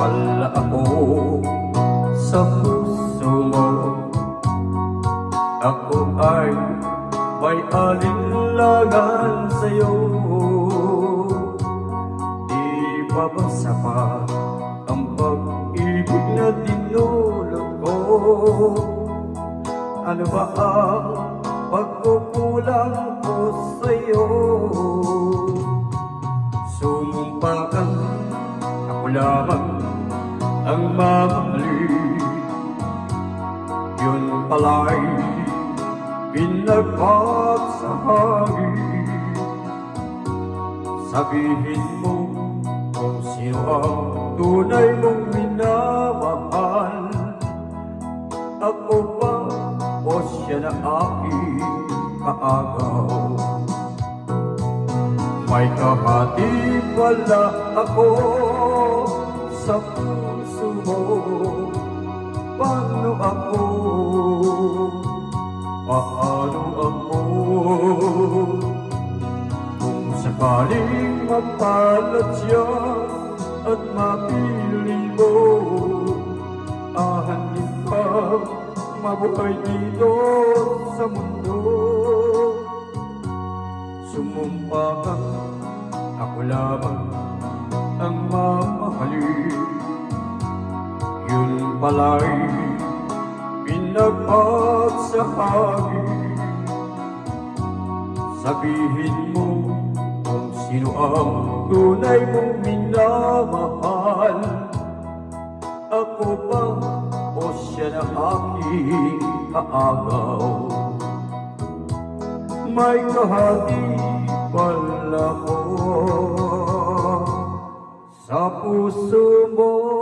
pala ako sa puso mo. Ako ay may alinlangan sa'yo. Di ba ba sapat ang pag-ibig na dinulot ko? Ano ba ang pagkukulang ko sa'yo? Sumumpa kang ako lamang ang mamahalin. Yun pala'y pinagsasahagin. Sabihin mo kung sino ang tunay mong minamahal. Ako ba o siya na aking kaagaw? May kahati pala ako sa puso mo. Paano ako? Paano ako? Kung sakaling mapalat siya at mapili mo, ahanin ka mabuhay dito sa mundo. Sumumpa ka, ako lamang ang mamahalin. Yun pala'y pinagsasahagin. Sabihin mo kung sino ang tunay mong minamahal. Ako ba o siya na aking kaagaw? May kahati pala ko sa puso mo.